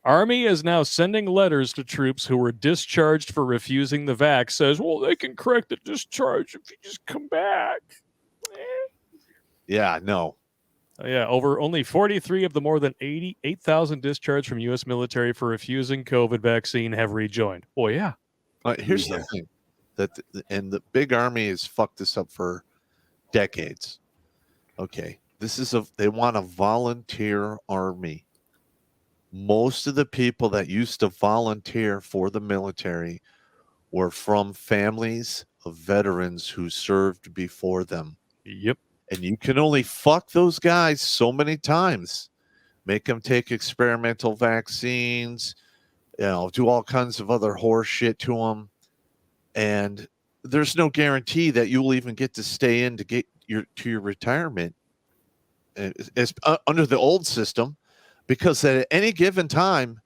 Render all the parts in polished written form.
Army is now sending letters to troops who were discharged for refusing the vax. Says, well, they can correct the discharge if you just come back. Yeah, no. Yeah, over only 43 of the more than 88,000 discharged from U.S. military for refusing COVID vaccine have rejoined. Oh, yeah. Here's the thing. And the big army has fucked this up for decades. Okay. They want a volunteer army. Most of the people that used to volunteer for the military were from families of veterans who served before them. Yep. And you can only fuck those guys so many times. Make them take experimental vaccines, do all kinds of other horse shit to them. And there's no guarantee that you'll even get to stay in to get your retirement under the old system, because at any given time,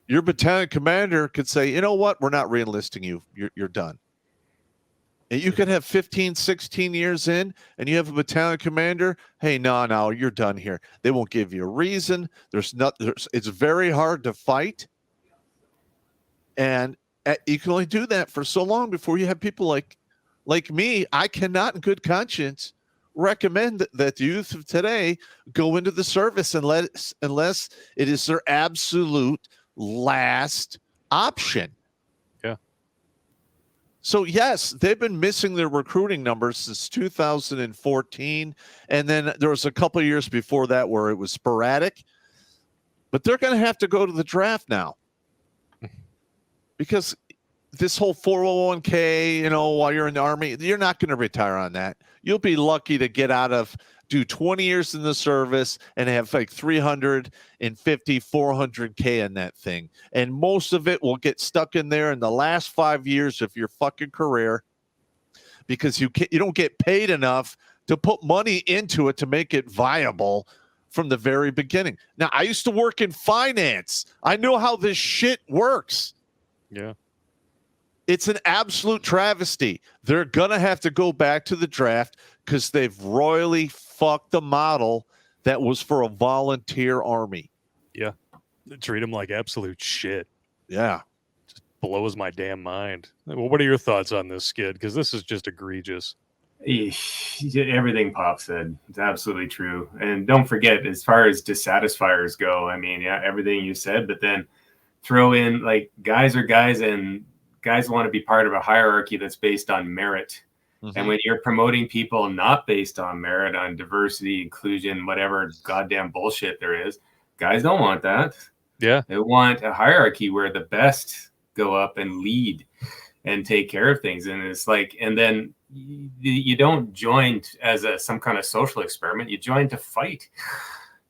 your battalion commander could say, you know what, we're not re-enlisting you. You're done. And you could have 15, 16 years in, and you have a battalion commander. Hey, no, you're done here. They won't give you a reason. It's very hard to fight. And you can only do that for so long before you have people like me. I cannot in good conscience recommend that the youth of today go into the service unless it is their absolute last option. Yeah. So yes, they've been missing their recruiting numbers since 2014, and then there was a couple of years before that where it was sporadic. But they're going to have to go to the draft now, because this whole 401k, while you're in the Army, you're not going to retire on that. You'll be lucky to get do 20 years in the service and have like 350, 400K in that thing. And most of it will get stuck in there in the last 5 years of your fucking career, because you don't get paid enough to put money into it to make it viable from the very beginning. Now, I used to work in finance. I know how this shit works. Yeah. It's an absolute travesty. They're going to have to go back to the draft because they've royally fucked the model that was for a volunteer army. Yeah. They treat them like absolute shit. Yeah. Just blows my damn mind. Well, what are your thoughts on this, Skid? Because this is just egregious. Everything Pop said is absolutely true. And don't forget, as far as dissatisfiers go, I mean, yeah, everything you said, but then throw in like guys are guys, and guys want to be part of a hierarchy that's based on merit. Mm-hmm. And when you're promoting people not based on merit, on diversity, inclusion, whatever goddamn bullshit there is, guys don't want that. Yeah. They want a hierarchy where the best go up and lead and take care of things. And it's like, and then you don't join as some kind of social experiment. You join to fight.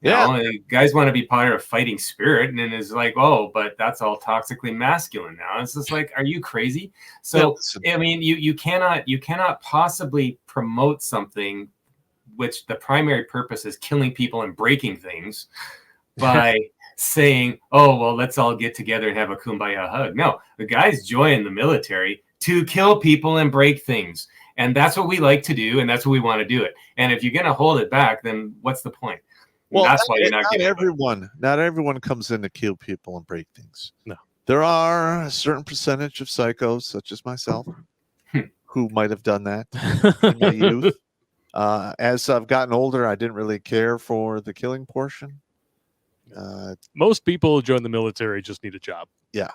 You know, guys want to be part of a fighting spirit, and then it's like, oh, but that's all toxically masculine now. It's just like, are you crazy? So, I mean, you cannot possibly promote something which the primary purpose is killing people and breaking things by saying, oh, well, let's all get together and have a kumbaya hug. No, the guys join the military to kill people and break things. And that's what we like to do, and that's what we want to do it. And if you're going to hold it back, then what's the point? Well, that's why you're not everyone. Not everyone comes in to kill people and break things. No, there are a certain percentage of psychos, such as myself, who might have done that in my youth. As I've gotten older, I didn't really care for the killing portion. Most people who join the military just need a job. Yeah.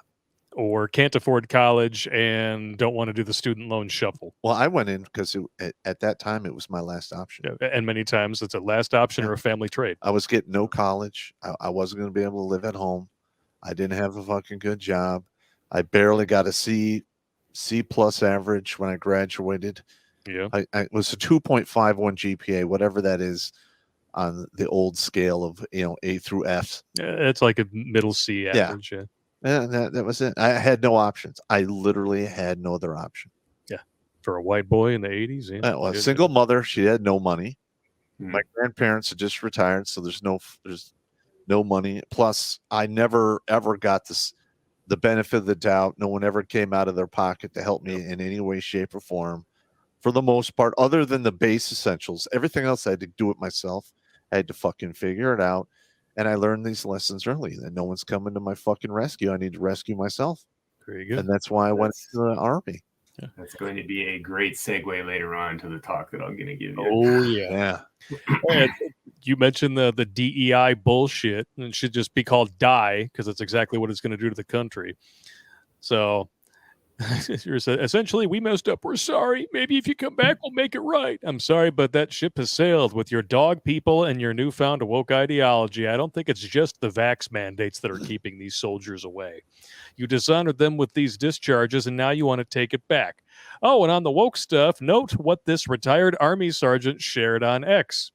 Or can't afford college and don't want to do the student loan shuffle. Well, I went in because at that time it was my last option. Yeah, and many times it's a last option or a family trade. I was getting no college. I wasn't going to be able to live at home. I didn't have a fucking good job. I barely got a C plus average when I graduated. Yeah, I was a 2.51 GPA, whatever that is on the old scale of A through F. Yeah, it's like a middle C average. Yeah. And that was it. I had no options. I literally had no other option. Yeah. For a white boy in the 80s. Yeah. Well, a single mother. She had no money. My grandparents had just retired, so there's no money. Plus, I never, ever got the benefit of the doubt. No one ever came out of their pocket to help me in any way, shape, or form. For the most part, other than the base essentials, everything else I had to do it myself. I had to fucking figure it out. And I learned these lessons early, that no one's coming to my fucking rescue. I need to rescue myself. Very good. And that's why I went to the Army. That's going to be a great segue later on to the talk that I'm going to give you. Oh, yeah. Yeah. You mentioned the DEI bullshit, and it should just be called DIE because it's exactly what it's going to do to the country. So essentially, we messed up. We're sorry. Maybe if you come back, we'll make it right. I'm sorry, but that ship has sailed with your dog people and your newfound woke ideology. I don't think it's just the vax mandates that are keeping these soldiers away. You dishonored them with these discharges, and now you want to take it back. Oh, and on the woke stuff, note what this retired Army sergeant shared on X.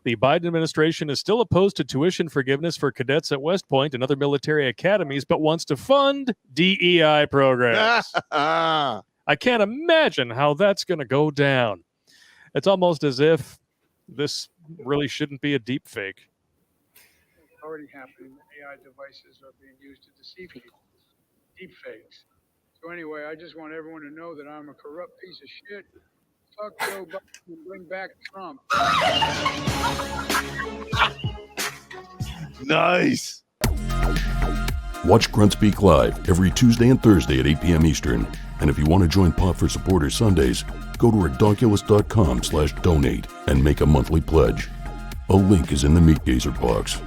The Biden administration is still opposed to tuition forgiveness for cadets at West Point and other military academies, but wants to fund DEI programs. I can't imagine how that's going to go down. It's almost as if this really shouldn't be a deep fake. It's already happening. AI devices are being used to deceive people. Deep fakes. So anyway, I just want everyone to know that I'm a corrupt piece of shit. Fuck Joe Biden and bring back Trump. Nice. Watch Grunt Speak live every Tuesday and Thursday at 8 p.m. Eastern. And if you want to join Pop for Supporters Sundays, go to redonkulous.com/donate and make a monthly pledge. A link is in the Meat Gazer box.